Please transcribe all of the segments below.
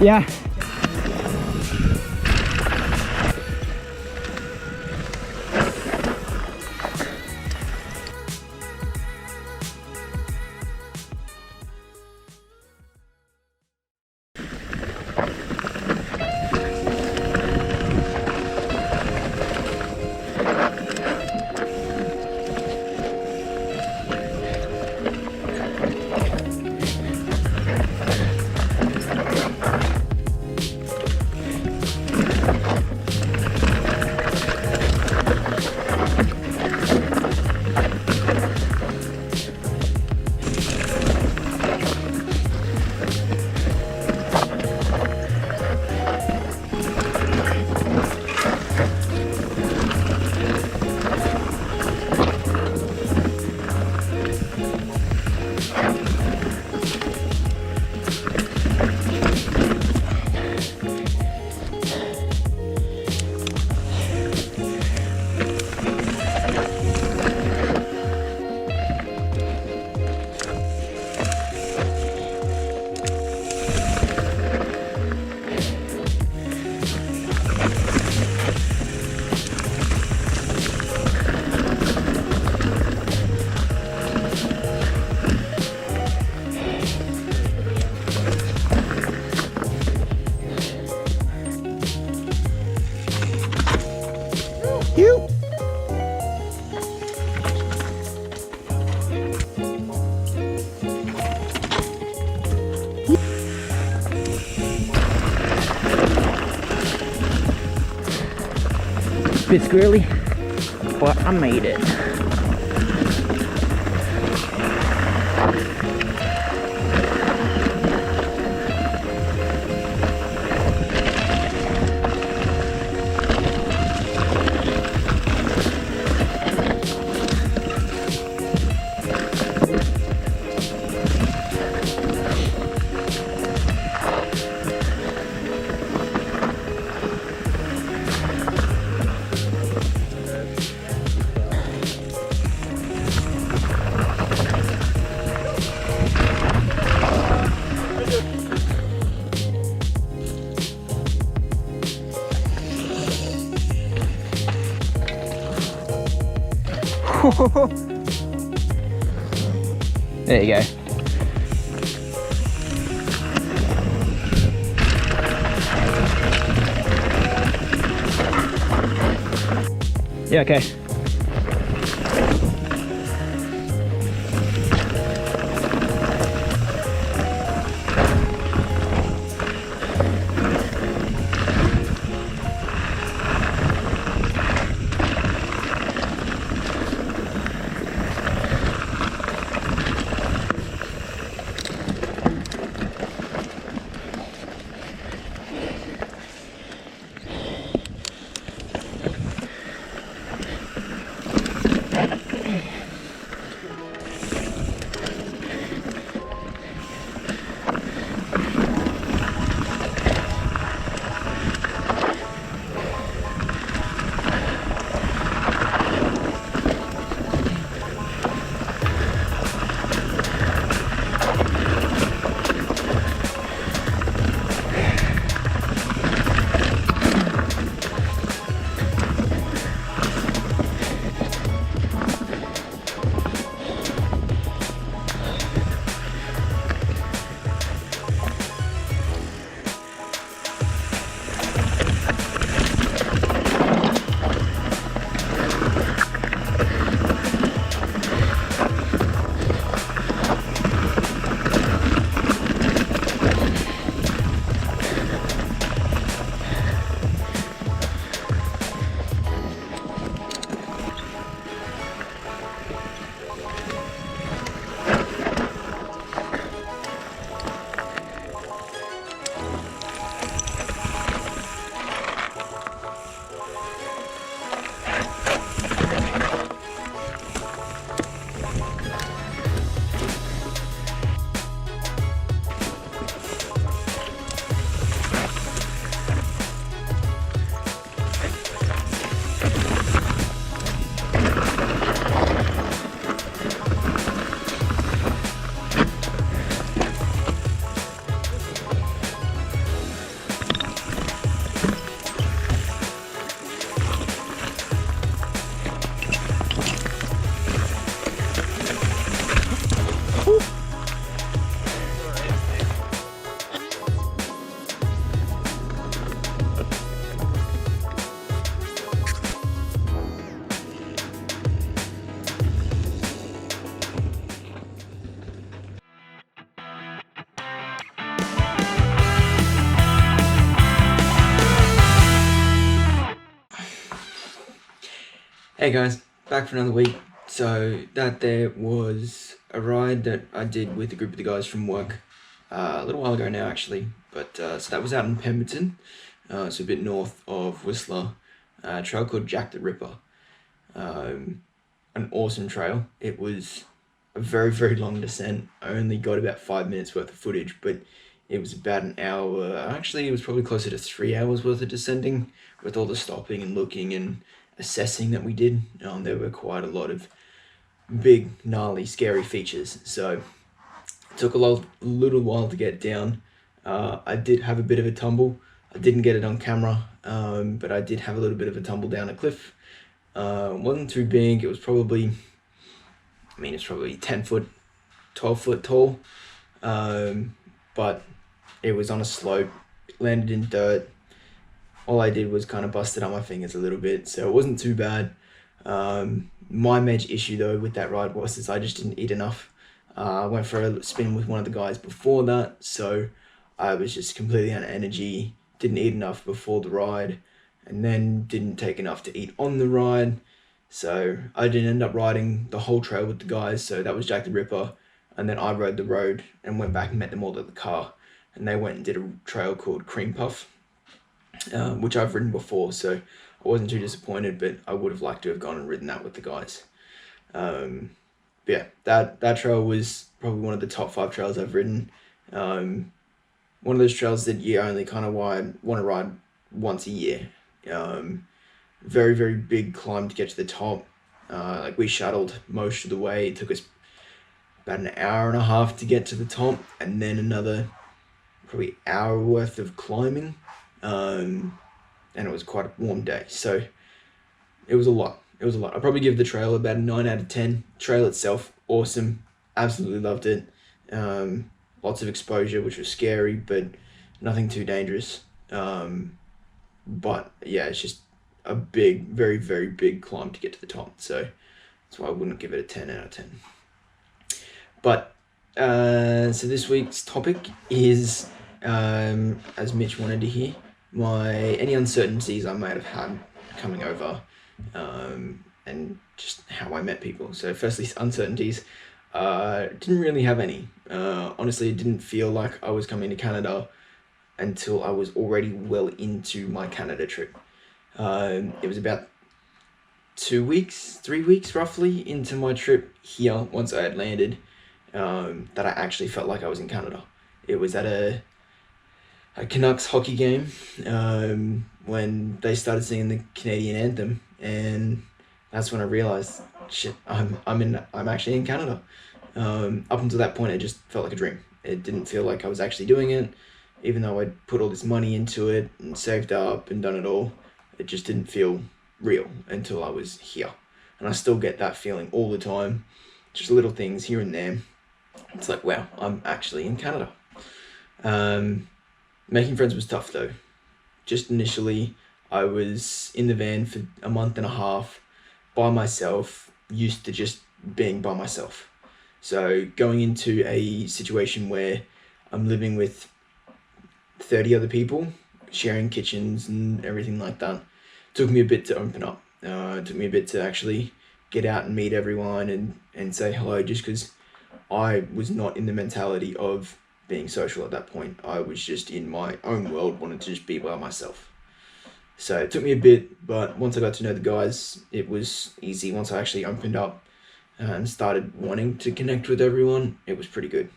Yeah. You. Bit squirrely, but I made it. There you go. Yeah, okay. Hey guys, back for another week. So that there was a ride that I did with a group of the guys from work a little while ago now actually. But so that was out in Pemberton, so a bit north of Whistler, a trail called Jack the Ripper. An awesome trail. It was a very long descent. I only got about 5 minutes worth of footage, but it was about an hour. Actually, it was probably closer to 3 hours worth of descending with all the stopping and looking and assessing that we did. There were quite a lot of big, gnarly, scary features. So it took a little while to get down. I did have a bit of a tumble. I didn't get it on camera, but I did have a little bit of a tumble down a cliff. It wasn't too big. It was probably, it's probably 10 foot, 12 foot tall. But it was on a slope, landed in dirt. All I did was kind of busted up my fingers a little bit, so it wasn't too bad. My major issue though with that ride was I just didn't eat enough. I went for a spin with one of the guys before that, so I was just completely out of energy, didn't eat enough before the ride, and then didn't take enough to eat on the ride. So I didn't end up riding the whole trail with the guys, so that was Jack the Ripper, and then I rode the road and went back and met them all at the car, and they went and did a trail called Cream Puff, which I've ridden before, so I wasn't too disappointed, but I would have liked to have gone and ridden that with the guys. But yeah, that trail was probably one of the top 5 trails I've ridden. One of those trails that you only kind of want to ride once a year. Very big climb to get to the top. Like we shuttled most of the way. It took us about an hour and a half to get to the top, and then another probably hour worth of climbing. And it was quite a warm day, so it was a lot. I'd probably give the trail about a 9 out of 10. Trail itself, awesome, absolutely loved it. Lots of exposure, which was scary, but nothing too dangerous. But yeah, it's just a big, very big climb to get to the top, so that's why I wouldn't give it a 10 out of 10. But so this week's topic is, as Mitch wanted to hear, any uncertainties I might have had coming over, and just how I met people. So firstly, uncertainties. Didn't really have any. Honestly, it didn't feel like I was coming to Canada until I was already well into my Canada trip. It was about 3 weeks roughly into my trip here, once I had landed, that I actually felt like I was in Canada. It was at a Canucks hockey game, when they started singing the Canadian anthem, and that's when I realized, shit, I'm actually in Canada. Up until that point, it just felt like a dream. It didn't feel like I was actually doing it, even though I'd put all this money into it and saved up and done it all. It just didn't feel real until I was here, and I still get that feeling all the time. Just little things here and there. It's like, wow, I'm actually in Canada. Making friends was tough though. Just initially, I was in the van for a month and a half by myself, used to just being by myself. So going into a situation where I'm living with 30 other people, sharing kitchens and everything like that, took me a bit to open up. It took me a bit to actually get out and meet everyone and say hello, just because I was not in the mentality of being social at that point. I was just in my own world, wanted to just be by myself. So it took me a bit, but once I got to know the guys, it was easy. Once I actually opened up and started wanting to connect with everyone, it was pretty good.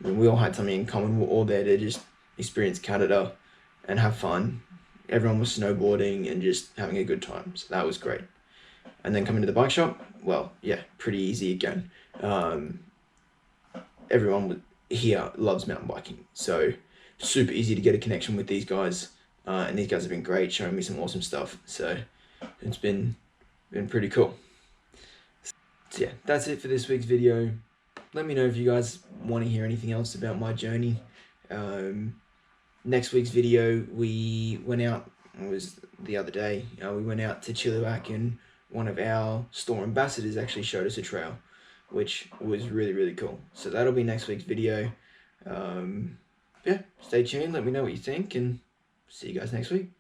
We all had something in common. We were all there to just experience Canada and have fun. Everyone was snowboarding and just having a good time, so that was great. And then coming to the bike shop, well, yeah, pretty easy again. Everyone here loves mountain biking, so super easy to get a connection with these guys, and these guys have been great, showing me some awesome stuff, so it's been pretty cool. So yeah, that's it for this week's video. Let me know if you guys want to hear anything else about my journey. Next week's video, we went out, it was the other day, we went out to Chilliwack, and one of our store ambassadors actually showed us a trail, which was really cool. So that'll be next week's video. Yeah, stay tuned, let me know what you think, and see you guys next week.